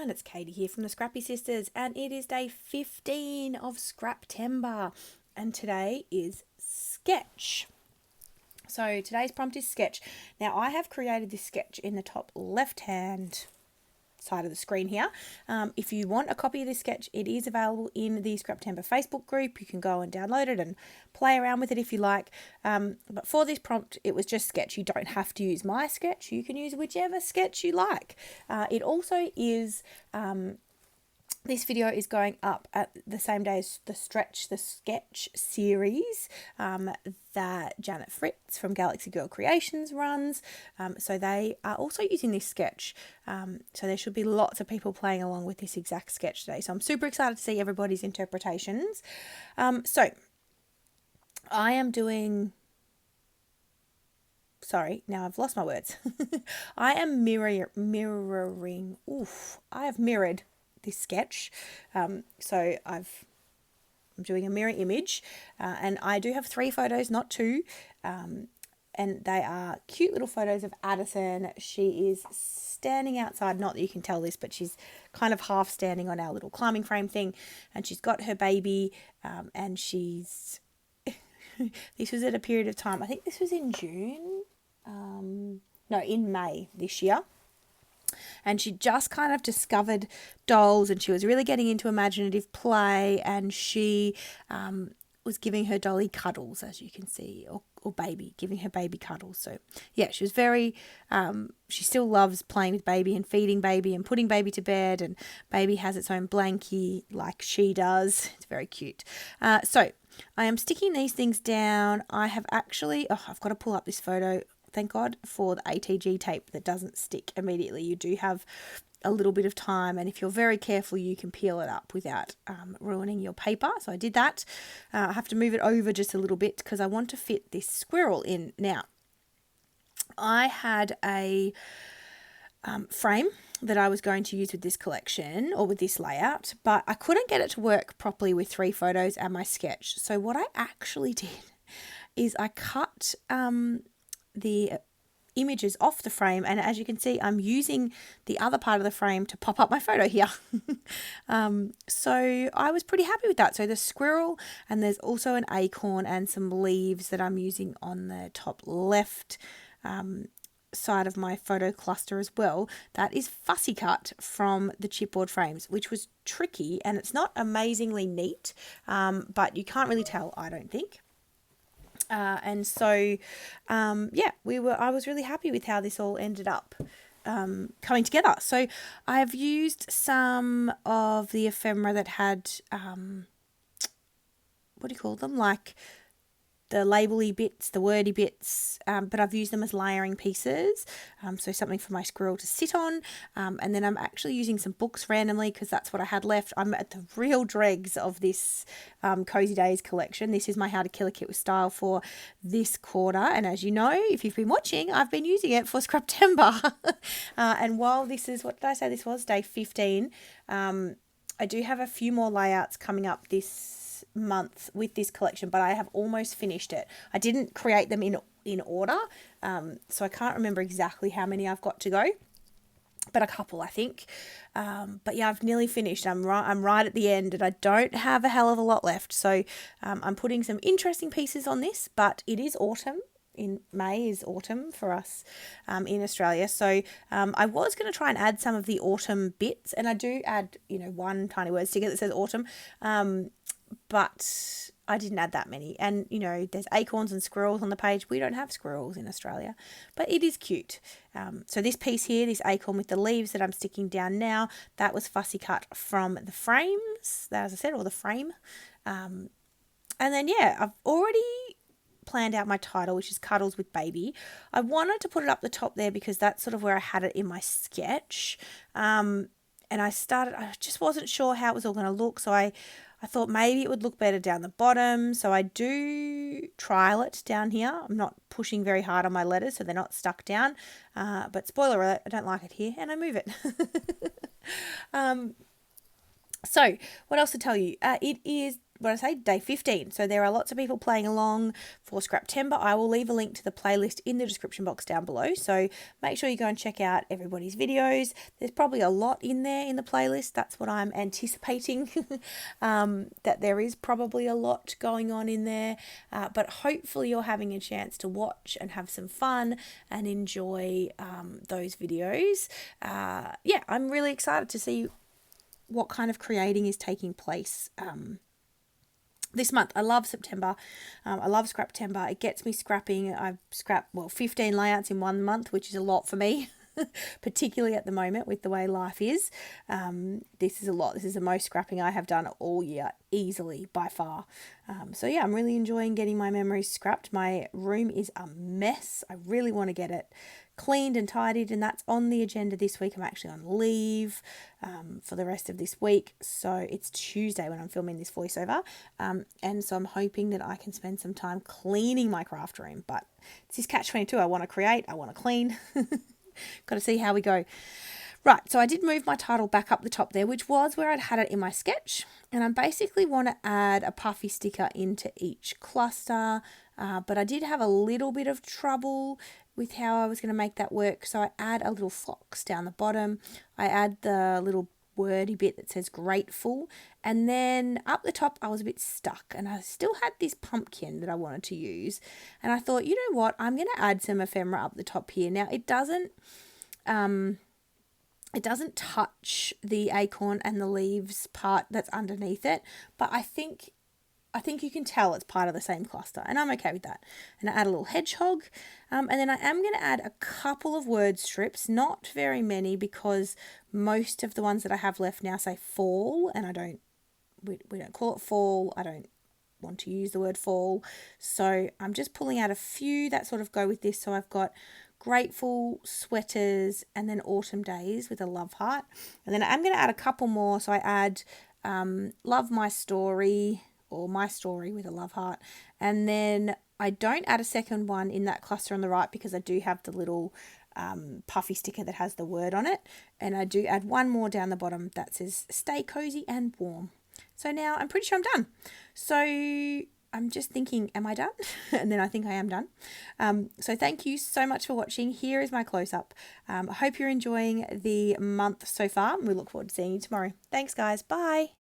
everyone, it's Katie here from the Scrappy Sisters, and it is day 15 of Scraptember, and today is sketch. So today's prompt is sketch. Now I have created this sketch in the top left hand side of the screen here. If you want a copy of this sketch, it is available in the Scraptember Facebook group. You can go and download it and play around with it if you like. But for this prompt, it was just sketch. You don't have to use my sketch. You can use whichever sketch you like. It also is... This video is going up at the same day as the Sketch series that Janet Fritz from Galaxy Girl Creations runs. So they are also using this sketch. So there should be lots of people playing along with this exact sketch today. So I'm super excited to see everybody's interpretations. So I am doing... Sorry, now I've lost my words. I am mirroring... I have mirrored this sketch. So I'm doing a mirror image, and I do have 3 photos, not 2, and they are cute little photos of Addison. She is standing outside, not that you can tell this, but she's kind of half standing on our little climbing frame thing, and she's got her baby, and she's this was at a period of time, I think this was in June, no, in May this year. And she just kind of discovered dolls, and she was really getting into imaginative play, and she was giving her dolly Cuddles, as you can see, or baby, giving her baby Cuddles. So yeah, she was very, she still loves playing with baby and feeding baby and putting baby to bed, and baby has its own blankie like she does. It's very cute. So I am sticking these things down. I have actually, I've got to pull up this photo. Thank God for the ATG tape that doesn't stick immediately. You do have a little bit of time, and if you're very careful, you can peel it up without ruining your paper. So I did that. I have to move it over just a little bit because I want to fit this squirrel in. Now, I had a frame that I was going to use with this collection or with this layout, but I couldn't get it to work properly with 3 photos and my sketch. So what I actually did is I cut... the images off the frame, and as you can see, I'm using the other part of the frame to pop up my photo here. So I was pretty happy with that. So the squirrel, and there's also an acorn and some leaves that I'm using on the top left side of my photo cluster as well. That is fussy cut from the chipboard frames, which was tricky, and it's not amazingly neat, but you can't really tell, I don't think. And so, yeah, I was really happy with how this all ended up coming together. So I've used some of the ephemera that had, what do you call them? Like the label-y bits, the wordy bits, but I've used them as layering pieces. So something for my squirrel to sit on. And then I'm actually using some books randomly because that's what I had left. I'm at the real dregs of this Cozy Days collection. This is my How to Kill a Kit with Style for this quarter. And as you know, if you've been watching, I've been using it for Scraptember. And while this is, what did I say this was? Day 15. I do have a few more layouts coming up this month with this collection, but I have almost finished it. I didn't create them in order, so I can't remember exactly how many I've got to go, but a couple, I think. But yeah, I've nearly finished. I'm right at the end, and I don't have a hell of a lot left. So I'm putting some interesting pieces on this, but it is autumn. In May is autumn for us in Australia. So I was going to try and add some of the autumn bits, and I do add, one tiny word sticker that says autumn, but I didn't add that many. And, there's acorns and squirrels on the page. We don't have squirrels in Australia, but it is cute. So this piece here, this acorn with the leaves that I'm sticking down now, that was fussy cut from the frames, as I said, or the frame. And then, yeah, I've already planned out my title, which is Cuddles with Baby. I wanted to put it up the top there because that's sort of where I had it in my sketch. And I just wasn't sure how it was all going to look, so I thought maybe it would look better down the bottom. So I do trial it down here. I'm not pushing very hard on my letters so they're not stuck down. But spoiler alert, I don't like it here, and I move it. So what else to tell you? It is what I say, day 15. So there are lots of people playing along for Scraptember. I will leave a link to the playlist in the description box down below. So make sure you go and check out everybody's videos. There's probably a lot in there in the playlist. That's what I'm anticipating, that there is probably a lot going on in there. But hopefully you're having a chance to watch and have some fun and enjoy those videos. Yeah, I'm really excited to see what kind of creating is taking place this month. I love September. I love Scraptember. It gets me scrapping. I've scrapped, 15 layouts in 1 month, which is a lot for me, particularly at the moment with the way life is. This is a lot. This is the most scrapping I have done all year, easily, by far. So yeah, I'm really enjoying getting my memories scrapped. My room is a mess. I really want to get it cleaned and tidied, and that's on the agenda this week. I'm actually on leave for the rest of this week, so it's Tuesday when I'm filming this voiceover, and so I'm hoping that I can spend some time cleaning my craft room. But it's this catch-22. I want to create, I want to clean. Got to see how we go. Right, so I did move my title back up the top there, which was where I'd had it in my sketch, and I basically want to add a puffy sticker into each cluster, but I did have a little bit of trouble with how I was going to make that work, so I add a little fox down the bottom. I add the little wordy bit that says grateful, and then up the top I was a bit stuck, and I still had this pumpkin that I wanted to use, and I thought, you know what, I'm going to add some ephemera up the top here. Now it doesn't touch the acorn and the leaves part that's underneath it, but I think you can tell it's part of the same cluster, and I'm okay with that. And I add a little hedgehog, and then I am going to add a couple of word strips, not very many, because most of the ones that I have left now say fall, and we don't call it fall. I don't want to use the word fall, so I'm just pulling out a few that sort of go with this. So I've got grateful, sweaters, and then autumn days with a love heart, and then I'm going to add a couple more. So I add love my story, or my story with a love heart, and then I don't add a second one in that cluster on the right because I do have the little puffy sticker that has the word on it, and I do add one more down the bottom that says stay cozy and warm. So now I'm pretty sure I'm done. So I'm just thinking, am I done? And then I think I am done. So thank you so much for watching. Here is my close-up. I hope you're enjoying the month so far, and we look forward to seeing you tomorrow. Thanks, guys. Bye.